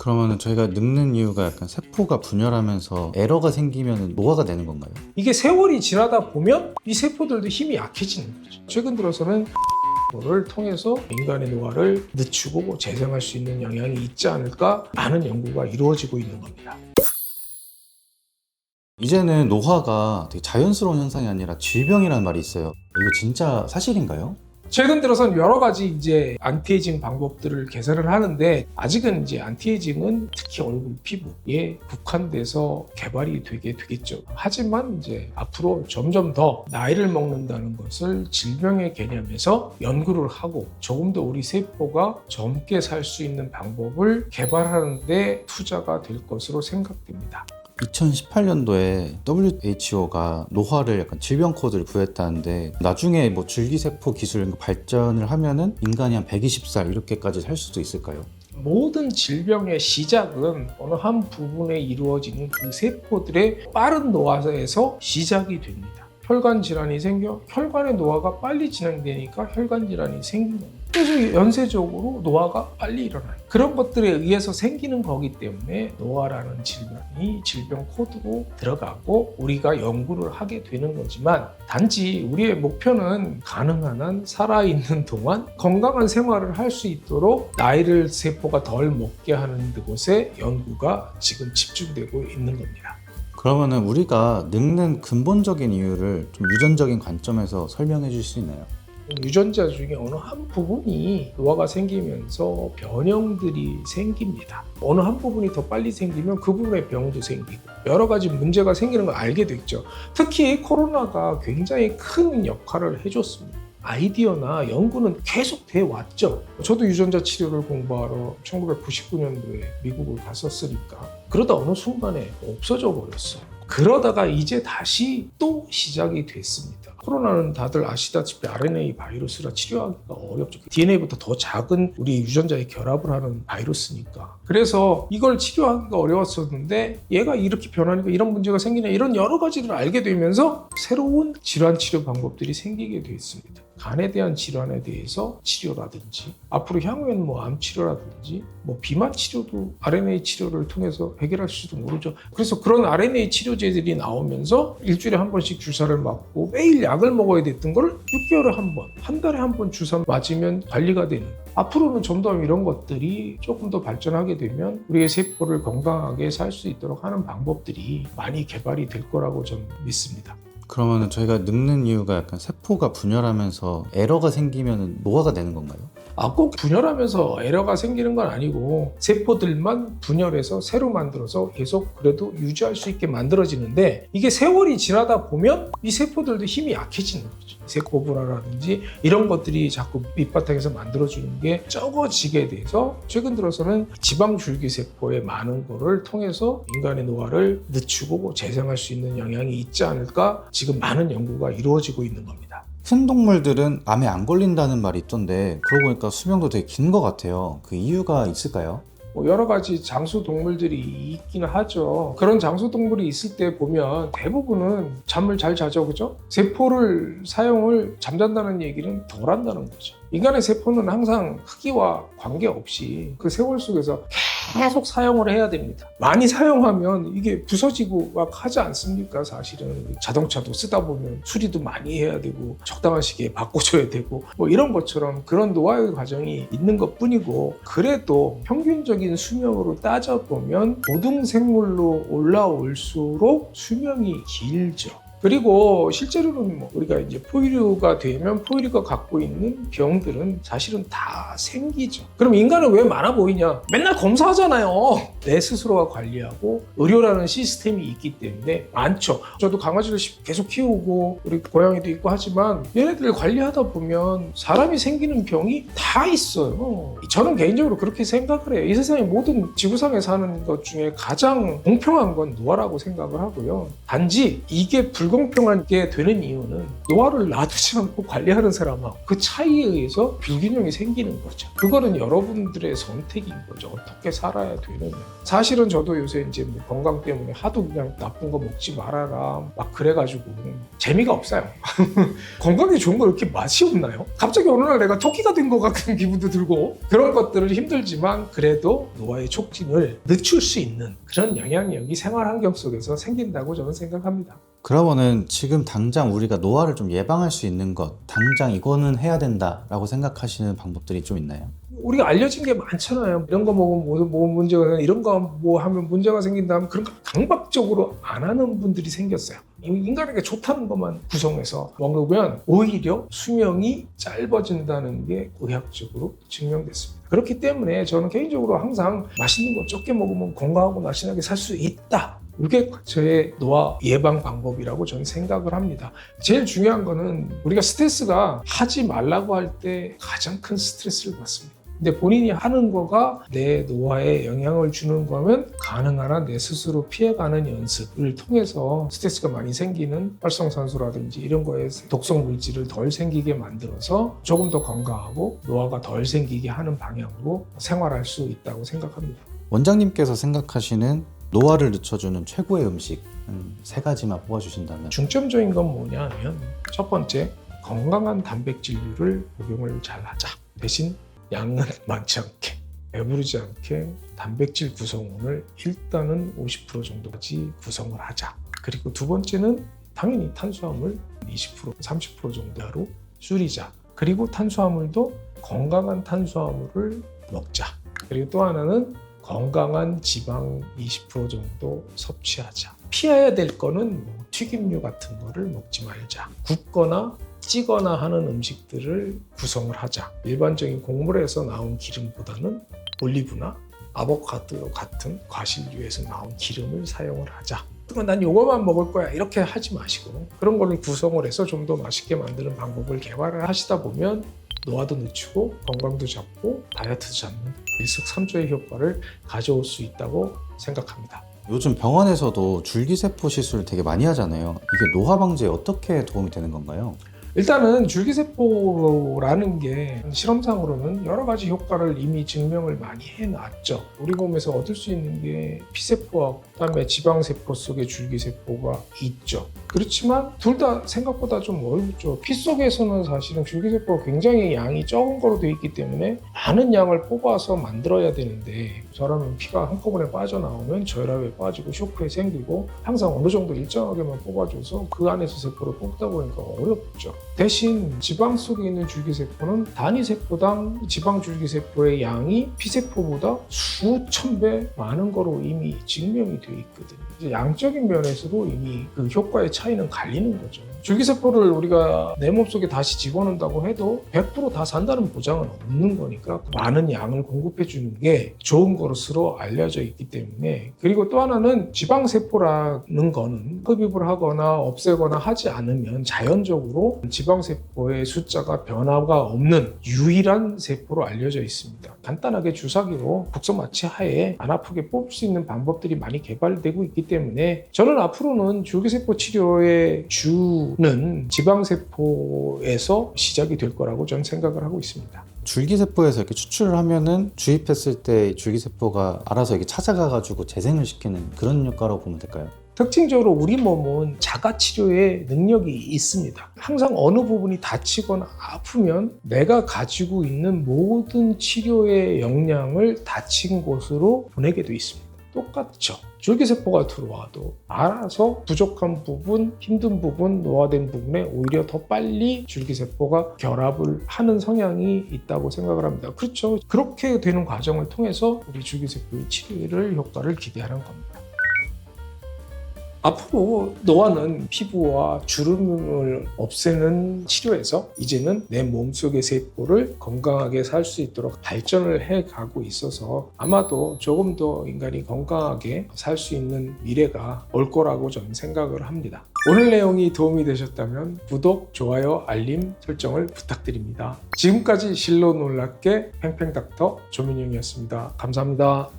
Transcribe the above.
그러면은 저희가 늙는 이유가 약간 세포가 분열하면서 에러가 생기면 노화가 되는 건가요? 이게 세월이 지나다 보면 이 세포들도 힘이 약해지는 거죠. 최근 들어서는 를 통해서 인간의 노화를 늦추고 재생할 수 있는 영향이 있지 않을까 많은 연구가 이루어지고 있는 겁니다. 이제는 노화가 되게 자연스러운 현상이 아니라 질병이라는 말이 있어요. 이거 진짜 사실인가요? 최근 들어서는 여러 가지 이제 안티에이징 방법들을 개선을 하는데 아직은 이제 안티에이징은 특히 얼굴 피부에 국한돼서 개발이 되겠죠. 하지만 이제 앞으로 점점 더 나이를 먹는다는 것을 질병의 개념에서 연구를 하고 조금 더 우리 세포가 젊게 살 수 있는 방법을 개발하는 데 투자가 될 것으로 생각됩니다. 2018년도에 WHO가 노화를 약간 질병 코드를 부여했다는데 나중에 뭐 줄기세포 기술 발전을 하면은 인간이 한 120살 이렇게까지 살 수도 있을까요? 모든 질병의 시작은 어느 한 부분에 이루어지는 그 세포들의 빠른 노화에서 시작이 됩니다. 혈관 질환이 생겨 혈관의 노화가 빨리 진행되니까 혈관 질환이 생긴 겁니다. 그래서 연쇄적으로 노화가 빨리 일어나요. 그런 것들에 의해서 생기는 거기 때문에 노화라는 질병이 질병 코드로 들어가고 우리가 연구를 하게 되는 거지만 단지 우리의 목표는 가능한 한 살아있는 동안 건강한 생활을 할 수 있도록 나이를 세포가 덜 먹게 하는 곳에 연구가 지금 집중되고 있는 겁니다. 그러면은 우리가 늙는 근본적인 이유를 좀 유전적인 관점에서 설명해 줄 수 있나요? 유전자 중에 어느 한 부분이 노화가 생기면서 변형들이 생깁니다. 어느 한 부분이 더 빨리 생기면 그 부분의 병도 생기고 여러 가지 문제가 생기는 걸 알게 됐죠. 특히 코로나가 굉장히 큰 역할을 해줬습니다. 아이디어나 연구는 계속 돼 왔죠. 저도 유전자 치료를 공부하러 1999년도에 미국을 갔었으니까 그러다 어느 순간에 없어져 버렸어요. 그러다가 이제 다시 또 시작이 됐습니다. 코로나는 다들 아시다시피 RNA 바이러스라 치료하기가 어렵죠. DNA보다 더 작은 우리 유전자에 결합을 하는 바이러스니까. 그래서 이걸 치료하기가 어려웠었는데 얘가 이렇게 변하니까 이런 문제가 생기냐 이런 여러 가지를 알게 되면서 새로운 질환 치료 방법들이 생기게 됐습니다. 간에 대한 질환에 대해서 치료라든지 앞으로 향후에는 뭐 암 치료라든지 뭐 비만 치료도 RNA 치료를 통해서 해결할 수도 모르죠. 그래서 그런 RNA 치료제들이 나오면서 일주일에 한 번씩 주사를 맞고 매일 약을 먹어야 됐던 걸 6개월에 한 번, 한 달에 한 번 주사 맞으면 관리가 되는. 앞으로는 좀 더 이런 것들이 조금 더 발전하게 되면 우리의 세포를 건강하게 살 수 있도록 하는 방법들이 많이 개발이 될 거라고 저는 믿습니다. 그러면은 저희가 늙는 이유가 약간 세포가 분열하면서 에러가 생기면 노화가 되는 건가요? 꼭 분열하면서 에러가 생기는 건 아니고 세포들만 분열해서 새로 만들어서 계속 그래도 유지할 수 있게 만들어지는데 이게 세월이 지나다 보면 이 세포들도 힘이 약해지는 거죠. 세포분화라든지 이런 것들이 자꾸 밑바탕에서 만들어주는 게 적어지게 돼서 최근 들어서는 지방줄기세포의 많은 거를 통해서 인간의 노화를 늦추고 재생할 수 있는 영향이 있지 않을까 지금 많은 연구가 이루어지고 있는 겁니다. 큰 동물들은 암에 안 걸린다는 말이 있던데 그러고 보니까 수명도 되게 긴 것 같아요. 그 이유가 있을까요? 여러 가지 장수 동물들이 있기는 하죠. 그런 장수 동물이 있을 때 보면 대부분은 잠을 잘 자죠, 그죠? 세포를 사용을 잠잔다는 얘기는 덜 한다는 거죠. 인간의 세포는 항상 크기와 관계없이 그 세월 속에서 계속 사용을 해야 됩니다. 많이 사용하면 이게 부서지고 막 하지 않습니까? 사실은 자동차도 쓰다 보면 수리도 많이 해야 되고 적당한 시기에 바꿔줘야 되고 뭐 이런 것처럼 그런 노화의 과정이 있는 것뿐이고 그래도 평균적인 수명으로 따져보면 고등생물로 올라올수록 수명이 길죠. 그리고 실제로는 우리가 이제 포유류가 되면 포유류가 갖고 있는 병들은 사실은 다 생기죠. 그럼 인간은 왜 많아 보이냐? 맨날 검사하잖아요. 내 스스로가 관리하고 의료라는 시스템이 있기 때문에 많죠. 저도 강아지를 계속 키우고 우리 고양이도 있고 하지만 얘네들 관리하다 보면 사람이 생기는 병이 다 있어요. 저는 개인적으로 그렇게 생각을 해요. 이 세상의 모든 지구상에 사는 것 중에 가장 공평한 건 노화라고 생각을 하고요. 단지 이게 불공평하게 되는 이유는 노화를 놔두지 않고 관리하는 사람하고 그 차이에 의해서 불균형이 생기는 거죠. 그거는 여러분들의 선택인 거죠. 어떻게 살아야 되느냐. 사실은 저도 요새 이제 뭐 건강 때문에 하도 그냥 나쁜 거 먹지 말아라 막 그래가지고 재미가 없어요. 건강에 좋은 거 이렇게 맛이 없나요? 갑자기 어느 날 내가 토끼가 된 것 같은 기분도 들고 그런 것들은 힘들지만 그래도 노화의 촉진을 늦출 수 있는 그런 영향력이 생활 환경 속에서 생긴다고 저는 생각합니다. 그러면은 지금 당장 우리가 노화를 좀 예방할 수 있는 것, 당장 이거는 해야 된다라고 생각하시는 방법들이 좀 있나요? 우리가 알려진 게 많잖아요. 이런 거 먹으면 뭐 문제가 생긴다, 이런 거 뭐 하면 문제가 생긴다 하면 그런 거 강박적으로 안 하는 분들이 생겼어요. 인간에게 좋다는 것만 구성해서 먹으면 오히려 수명이 짧아진다는 게 의학적으로 증명됐습니다. 그렇기 때문에 저는 개인적으로 항상 맛있는 거 적게 먹으면 건강하고 날씬하게 살 수 있다. 이게 저의 노화 예방 방법이라고 저는 생각을 합니다. 제일 중요한 거는 우리가 스트레스가 하지 말라고 할 때 가장 큰 스트레스를 받습니다. 근데 본인이 하는 거가 내 노화에 영향을 주는 거면 가능한 한 내 스스로 피해가는 연습을 통해서 스트레스가 많이 생기는 활성산소라든지 이런 거에 독성 물질을 덜 생기게 만들어서 조금 더 건강하고 노화가 덜 생기게 하는 방향으로 생활할 수 있다고 생각합니다. 원장님께서 생각하시는 노화를 늦춰주는 최고의 음식 세 가지만 뽑아주신다면? 중점적인 건 뭐냐 하면 첫 번째, 건강한 단백질류를 복용을 잘 하자. 대신 양은 많지 않게, 배부르지 않게 단백질 구성원을 일단은 50% 정도까지 구성을 하자. 그리고 두 번째는 당연히 탄수화물 20%, 30% 정도로 줄이자. 그리고 탄수화물도 건강한 탄수화물을 먹자. 그리고 또 하나는 건강한 지방 20% 정도 섭취하자. 피해야 될 거는 뭐 튀김류 같은 거를 먹지 말자. 굽거나 찌거나 하는 음식들을 구성을 하자. 일반적인 곡물에서 나온 기름보다는 올리브나 아보카도 같은 과실류에서 나온 기름을 사용을 하자. 난 이거만 먹을 거야 이렇게 하지 마시고 그런 거를 구성을 해서 좀 더 맛있게 만드는 방법을 개발을 하시다 보면 노화도 늦추고 건강도 잡고 다이어트도 잡는 일석삼조의 효과를 가져올 수 있다고 생각합니다. 요즘 병원에서도 줄기세포 시술 되게 많이 하잖아요. 이게 노화 방지에 어떻게 도움이 되는 건가요? 일단은 줄기세포라는 게 실험상으로는 여러 가지 효과를 이미 증명을 많이 해놨죠. 우리 몸에서 얻을 수 있는 게 피세포하고 그다음에 지방세포 속에 줄기세포가 있죠. 그렇지만 둘 다 생각보다 좀 어렵죠. 피 속에서는 사실은 줄기세포가 굉장히 양이 적은 거로 되어 있기 때문에 많은 양을 뽑아서 만들어야 되는데 저라면 피가 한꺼번에 빠져나오면 저혈압에 빠지고 쇼크에 생기고 항상 어느 정도 일정하게만 뽑아줘서 그 안에서 세포를 뽑다 보니까 어렵죠. 대신 지방 속에 있는 줄기세포는 단위 세포당 지방 줄기세포의 양이 피세포보다 수천 배 많은 거로 이미 증명이 되어 있거든요. 이제 양적인 면에서도 이미 그 효과의 차이는 갈리는 거죠. 줄기세포를 우리가 내 몸속에 다시 집어넣는다고 해도 100% 다 산다는 보장은 없는 거니까 많은 양을 공급해 주는 게 좋은 것으로 알려져 있기 때문에 그리고 또 하나는 지방세포라는 거는 흡입을 하거나 없애거나 하지 않으면 자연적으로 지방세포의 숫자가 변화가 없는 유일한 세포로 알려져 있습니다. 간단하게 주사기로 국소 마취 하에 안 아프게 뽑을 수 있는 방법들이 많이 개발되고 있기 때문에 저는 앞으로는 줄기세포 치료의 주는 지방세포에서 시작이 될 거라고 저는 생각을 하고 있습니다. 줄기세포에서 이렇게 추출을 하면은 주입했을 때 줄기세포가 알아서 이렇게 찾아가가지고 재생을 시키는 그런 효과라고 보면 될까요? 특징적으로 우리 몸은 자가치료의 능력이 있습니다. 항상 어느 부분이 다치거나 아프면 내가 가지고 있는 모든 치료의 역량을 다친 곳으로 보내게 돼 있습니다. 똑같죠. 줄기세포가 들어와도 알아서 부족한 부분, 힘든 부분, 노화된 부분에 오히려 더 빨리 줄기세포가 결합을 하는 성향이 있다고 생각을 합니다. 그렇죠. 그렇게 되는 과정을 통해서 우리 줄기세포의 치료를 효과를 기대하는 겁니다. 앞으로 노화는 피부와 주름을 없애는 치료에서 이제는 내 몸속의 세포를 건강하게 살 수 있도록 발전을 해가고 있어서 아마도 조금 더 인간이 건강하게 살 수 있는 미래가 올 거라고 저는 생각을 합니다. 오늘 내용이 도움이 되셨다면 구독, 좋아요, 알림 설정을 부탁드립니다. 지금까지 실로 놀랍게 팽팽닥터 조민영이었습니다. 감사합니다.